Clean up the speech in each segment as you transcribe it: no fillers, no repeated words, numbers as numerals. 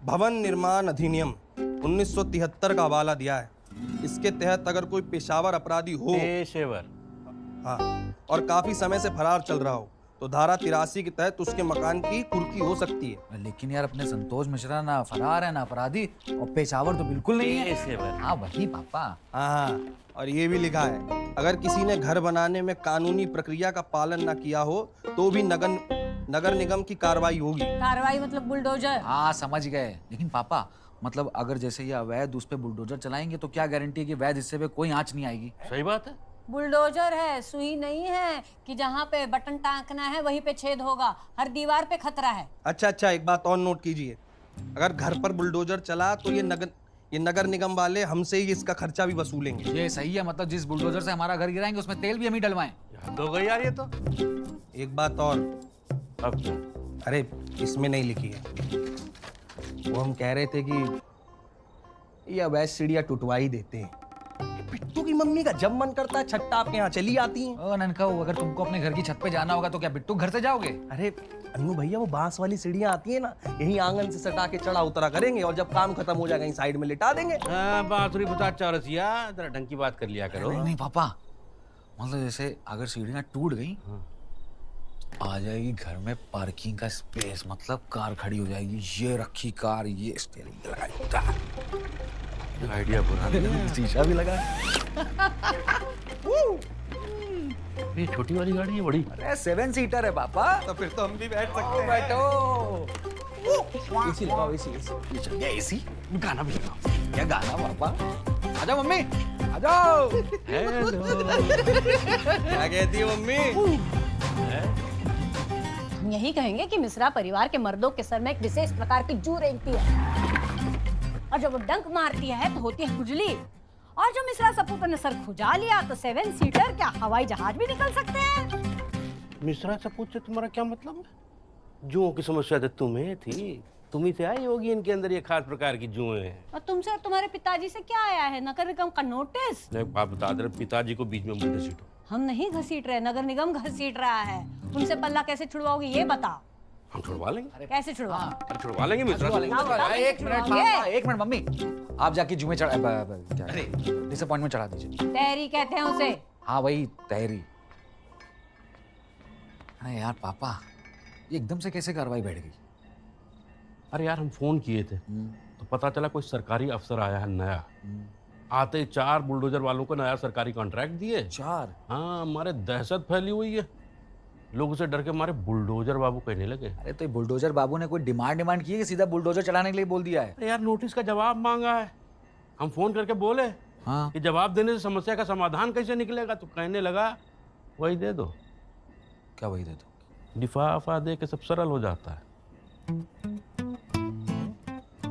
भवन निर्माण अधिनियम 1973 का हवाला दिया है। इसके तहत अगर कोई पेशावर अपराधी हो, हाँ, और काफी समय से फरार चल रहा हो तो धारा 83 के तहत उसके मकान की कुर्की हो सकती है। लेकिन यार अपने संतोष मिश्रा ना फरार है ना अपराधी, और पेशावर तो बिल्कुल नहीं है। हाँ वही पापा। हाँ, और ये भी लिखा है अगर किसी ने घर बनाने में कानूनी प्रक्रिया का पालन न किया हो तो भी नगर निगम की कार्रवाई होगी। कार्रवाई मतलब बुलडोजर? हाँ समझ गए। लेकिन पापा मतलब अगर जैसे ये अवैध उस पे बुलडोजर चलाएंगे तो क्या गारंटी है कि वैध हिस्से पे कोई आंच नहीं आएगी? सही बात है। बुलडोजर है, सुई नहीं है कि जहाँ पे बटन टाँकना है वहीं पे छेद होगा। हर दीवार पे खतरा है। अच्छा, एक बात और नोट कीजिए, अगर घर पर बुलडोजर चला तो ये नगर निगम वाले हमसे ही इसका खर्चा भी वसूलेंगे। ये सही है, मतलब जिस बुलडोजर से हमारा घर गिराएंगे उसमें तेल भी हम ही डलवाएं। हद हो गई यार ये तो। एक बात और, अब क्या? अरे इसमें नहीं लिखी है, वो हम कह रहे थे कि ये अवैध सीढ़ियाँ टुटवा ही देते हैं। बिट्टू की मम्मी का जब मन करता है छट्टा आपके यहाँ चली आती हैं। ओ ननका, अगर तुमको अपने घर की छत पे जाना होगा तो क्या बिट्टू घर से जाओगे? अरे अन्नू भैया, वो बांस वाली सीढ़ियाँ आती है ना, यही आंगन से सटा के चढ़ा उतरा करेंगे और जब काम खत्म हो जाएगा यहीं साइड में लिटा देंगे। बांसुरी बता चौरसिया, जरा ढंग की बात कर लिया करो। नहीं पापा, मतलब जैसे अगर सीढ़ियाँ टूट गई आ जाएगी घर में पार्किंग का स्पेस, मतलब कार खड़ी हो जाएगी, ये रखी कार, ये स्टीयरिंग लगाई, आइडिया बुरा नहीं, शीशा भी लगा। ये छोटी वाली गाड़ी है बड़ी? अरे 7 सीटर है पापा। तो फिर तो हम भी बैठ सकते हैं। बैठो। एसी लगाओ, एसी। ये एसी गाना भी लगाओ। क्या गाना पापा? आ जाओ मम्मी, आ जाओ। क्या कहती है मम्मी? हम यही कहेंगे कि मिश्रा परिवार के मर्दों के सर में एक विशेष प्रकार की जू रेंगती है और जब वो डंक मारती है तो होती है खुजली। और जो मिश्रा सपूत ने सर खुजा लिया तो 7 सीटर क्या हवाई जहाज भी निकल सकते हैं। मिश्रा सपूत से तुम्हारा क्या मतलब है? जुओं की समस्या तो तुम्हें थी, तुम्ही से आई होगी इनके अंदर ये खास प्रकार की जुएं हैं। और तुमसे और तुम्हारे पिताजी से क्या आया है? नगर निगम का नोटिस? एक बात बता दे, पिताजी को बीच में मत घसीटो। हम नहीं घसीट रहे, नगर निगम घसीट रहा है। उनसे पल्ला कैसे छुड़वाओगे ये बताओ। हम छुड़वा लेंगे। कैसे छुड़वा? अरे छुड़वा लेंगे मिश्रा सपूत। एक मिनट पापा, एक मिनट मम्मी, आप जाके जुमे चढ़ा, डिसअपॉइंटमेंट चढ़ा दीजिए। तैरी कहते हैं उसे। हाँ वही तहरी। अरे यार पापा, ये एकदम से कैसे कार्रवाई बैठ गई? अरे यार हम फोन किए थे तो पता चला कोई सरकारी अफसर आया है नया। आते 4 बुलडोजर वालों को नया सरकारी कॉन्ट्रैक्ट दिए। 4? हाँ, हमारे दहशत फैली हुई है। लोग उसे डर के मारे बुलडोजर बाबू कहने लगे। अरे तो ये बुलडोजर बाबू ने कोई डिमांड की है कि सीधा बुलडोजर चलाने के लिए बोल दिया है? अरे यार नोटिस का जवाब मांगा है। हम फोन करके बोले हाँ कि जवाब देने से समस्या का समाधान कैसे निकलेगा, तो कहने लगा वही दे दो। क्या वही दे दो? लिफाफा दे के सब सरल हो जाता है।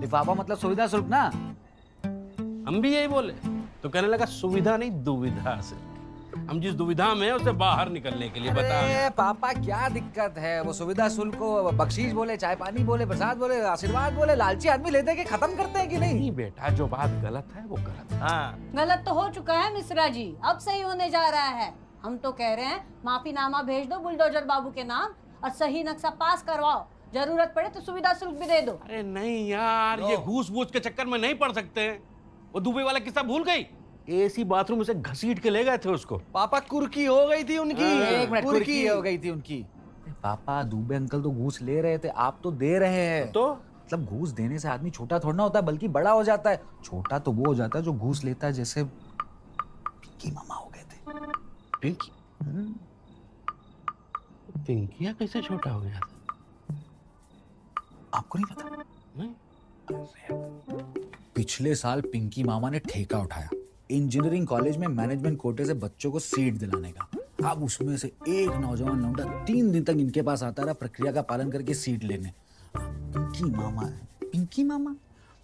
लिफाफा मतलब सुविधा शुल्क ना? हम भी यही बोले तो कहने लगा सुविधा नहीं दुविधा से। हम जिस दुविधा में है उसे बाहर निकलने के लिए बता। अरे पापा क्या दिक्कत है? वो सुविधा शुल्क को बख्शीश बोले, चाय पानी बोले, प्रसाद बोले, आशीर्वाद बोले, लालची आदमी लेते के खत्म करते हैं कि नहीं? नहीं बेटा, जो बात गलत है वो गलत है। हाँ, गलत तो हो चुका है मिश्रा जी, अब सही होने जा रहा है। हम तो कह रहे हैं माफीनामा भेज दो बुलडोजर बाबू के नाम और सही नक्शा पास करवाओ। जरूरत पड़े तो सुविधा शुल्क भी दे दो। अरे नहीं यार, ये घूस बूझ के चक्कर में नहीं पड़ सकते। वो दुबई वाला किस्सा भूल गई? एसी बाथरूम से घसीट के ले गए थे उसको। पापा कुर्की हो गई थी उनकी। एक मिनट, कुर्की हो गई थी उनकी। पापा दुबे अंकल तो घूस ले रहे थे, आप तो दे रहे हैं। तो मतलब घूस देने से आदमी छोटा थोड़ा ना होता है, बल्कि बड़ा हो जाता है। छोटा तो वो हो जाता है जो घूस लेता है, जैसे पिंकी मामा हो गए थे। पिंकी? पिंकिया कैसे छोटा हो गया था? आपको नहीं पता? नहीं। पिछले साल पिंकी मामा ने ठेका उठाया इंजीनियरिंग कॉलेज में मैनेजमेंट कोटे से बच्चों को सीट दिलाने का। अब उसमें से एक नौजवान लौंडा 3 दिन तक इनके पास आता रहा प्रक्रिया का पालन करके सीट लेने। पिंकी मामा है, पिंकी मामा।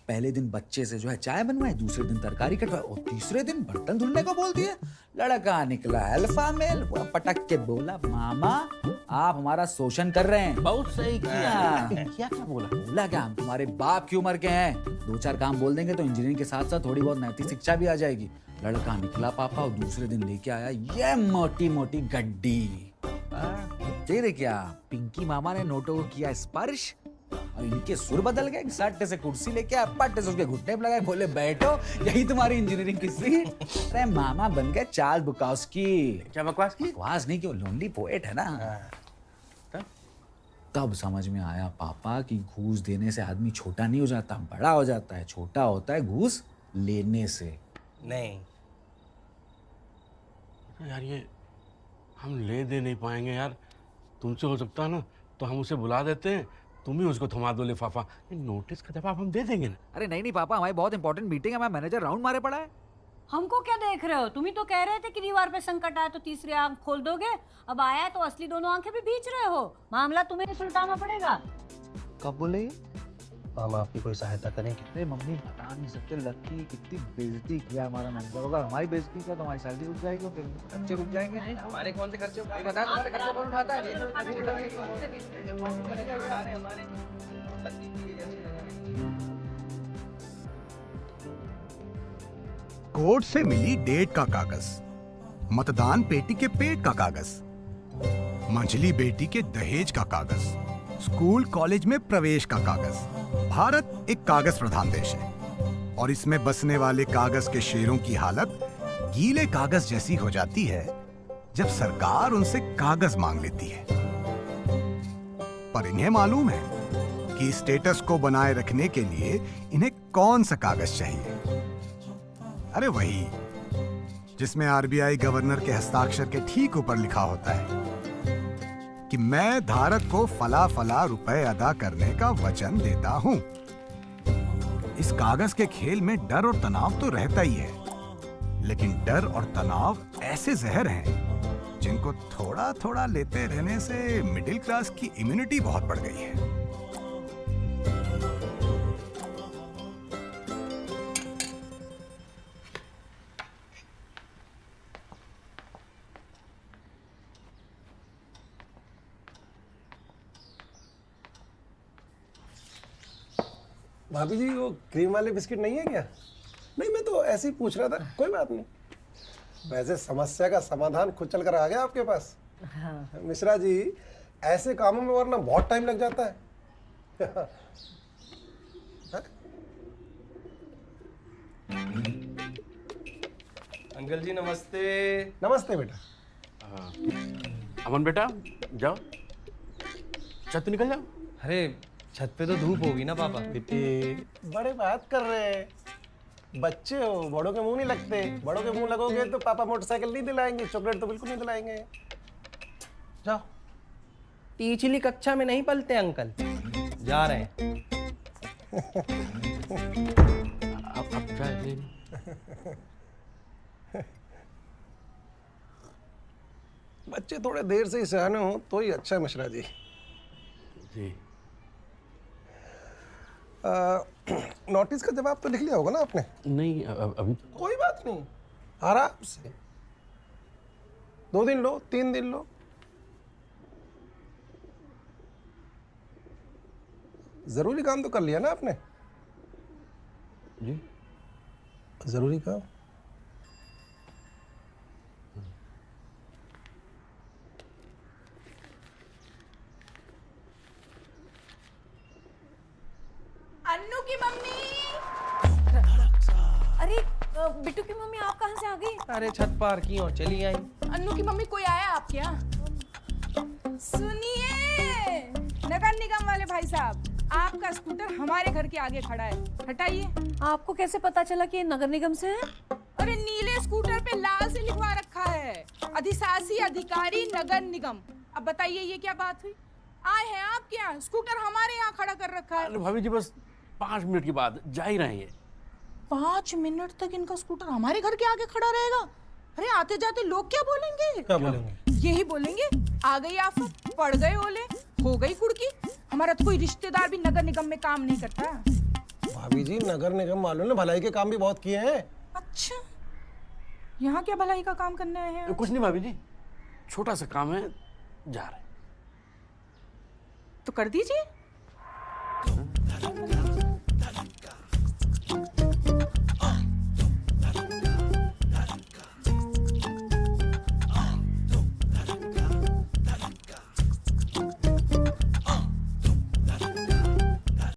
पहले दिन बच्चे से जो है चाय बनवाए, दूसरे दिन तरकारी कटवाए और तीसरे दिन बर्तन धुलने को बोल दिए। लड़का निकला अल्फा मेल, वो पटक के बोला मामा आप हमारा शोषण कर रहे हैं। बहुत सही किया। क्या बोला? बोला क्या, हम तुम्हारे बाप की उम्र के हैं, 2-4 काम बोल देंगे तो इंजीनियरिंग के साथ साथ थोड़ी बहुत नैतिक शिक्षा भी आ जाएगी। लड़का निकला पापा और दूसरे दिन लेके आया ये मोटी मोटी गड्डी। तेरे क्या पिंकी मामा ने नोटों को किया स्पर्श और इनके सुर बदल गए। सट्टे से कुर्सी लेके पट्टे से उसके घुटने पे लगाए, बोले बैठो यही तुम्हारी इंजीनियरिंग की सीट। अरे मामा बन गए चार्ल्स बुकाउस्की। क्या बकवास की? बकवास नहीं, क्यों, लोनली पोएट है ना। तब समझ में आया पापा कि घूस देने से आदमी छोटा नहीं हो जाता, बड़ा हो जाता है। छोटा होता है घूस लेने से। नहीं यार ये हम ले दे नहीं पाएंगे यार। तुमसे हो सकता है ना तो हम उसे बुला देते हैं, तुम ही उसको थमा दो लिफाफा। नोटिस का जवाब हम दे देंगे ना। अरे नहीं पापा, हमारी बहुत इंपॉर्टेंट मीटिंग है, हमारा मैनेजर राउंड मारे पड़ा है। हमको क्या देख रहे हो? तुम ही तो कह रहे थे कि दीवार पे संकट आए तो तीसरी आंख खोल दोगे। अब आया है तो असली दोनों आंखें भी बीच रहे हो। मामला तुम्हें सुलझाना पड़ेगा। कब बोले? हम आपकी कोई सहायता करेंगे। अरे मम्मी बता नहीं सकते, लकी कितनी बेइज्जती किया हमारा मैनेजर। होगा हमारी बेइज्जती किया तो हमारी सैलरी रुक जाएगी, फिर खर्चे रुक जाएंगे। हमारे कौन से खर्चे बता, तुम्हारे खर्चे कौन उठाता है? कोर्ट से मिली डेट का कागज, मतदान पेटी के पेट का कागज, मंझली बेटी के दहेज का कागज, स्कूल कॉलेज में प्रवेश का कागज। भारत एक कागज प्रधान देश है और इसमें बसने वाले कागज के शेरों की हालत गीले कागज जैसी हो जाती है जब सरकार उनसे कागज मांग लेती है। पर इन्हें मालूम है कि स्टेटस को बनाए रखने के लिए इन्हें कौन सा कागज चाहिए। अरे वही जिसमें आरबीआई गवर्नर के हस्ताक्षर के ठीक ऊपर लिखा होता है कि मैं धारक को फला फला रुपए अदा करने का वचन देता हूं। इस कागज के खेल में डर और तनाव तो रहता ही है, लेकिन डर और तनाव ऐसे जहर हैं जिनको थोड़ा थोड़ा लेते रहने से मिडिल क्लास की इम्यूनिटी बहुत बढ़ गई है। भाभी जी वो क्रीम वाले बिस्किट नहीं है क्या? नहीं, मैं तो ऐसे ही पूछ रहा था, कोई बात नहीं। वैसे समस्या का समाधान खुद चल कर आ गया आपके पास। हाँ। मिश्रा जी, ऐसे कामों में वरना बहुत टाइम लग जाता है। अंकल जी नमस्ते। नमस्ते बेटा। अमन बेटा जाओ, छत पे निकल जाओ। अरे छत पे तो धूप होगी ना पापा। बेटे बड़े बात कर रहे हैं, बच्चे हो, बड़ों के मुंह नहीं लगते। बड़ों के मुंह लगोगे तो पापा मोटरसाइकिल नहीं दिलाएंगे, चॉकलेट तो बिल्कुल नहीं दिलाएंगे। जाओ, पिछली कक्षा में नहीं पलते अंकल, जा रहे हैं। अब चाय ले। बच्चे थोड़े देर से ही सयाने हो तो ही अच्छा है मिश्रा जी। जी नोटिस का जवाब तो लिख लिया होगा ना आपने? नहीं अभी कोई बात नहीं, आराम से 2 दिन लो, 3 दिन लो। जरूरी काम तो कर लिया ना आपने? जी जरूरी काम। अन्नू की मम्मी। अरे बिट्टू की मम्मी आप कहाँ से आ गई? अरे छत पार की और चली आई। अन्नू की मम्मी कोई आया आपके यहाँ? सुनिए नगर निगम वाले भाई साहब, आपका स्कूटर हमारे घर के आगे खड़ा है, हटाइए। आपको कैसे पता चला कि ये नगर निगम से है? अरे नीले स्कूटर पे लाल से लिखवा रखा है, अधिशासी अधिकारी नगर निगम। अब बताइए ये क्या बात हुई? आए हैं आपके यहाँ, स्कूटर हमारे यहाँ खड़ा कर रखा है। अरे भाभी जी बस 5 मिनट के बाद जा ही रहे हैं। 5 मिनट तक इनका स्कूटर हमारे घर के आगे खड़ा रहेगा? अरे आते जाते लोग क्या बोलेंगे? क्या बोलेंगे? यही बोलेंगे, आ गई आफत, पड़ गए ओले, हो गई कुड़की। हमारा तो कोई रिश्तेदार भी नगर निगम में काम नहीं करता। भाभी जी नगर निगम वालों ने भलाई के काम भी बहुत किए हैं। अच्छा, यहाँ क्या भलाई का काम करने आए हैं? कुछ नहीं भाभी जी, छोटा सा काम है, जा रहे हैं। तो कर दीजिए।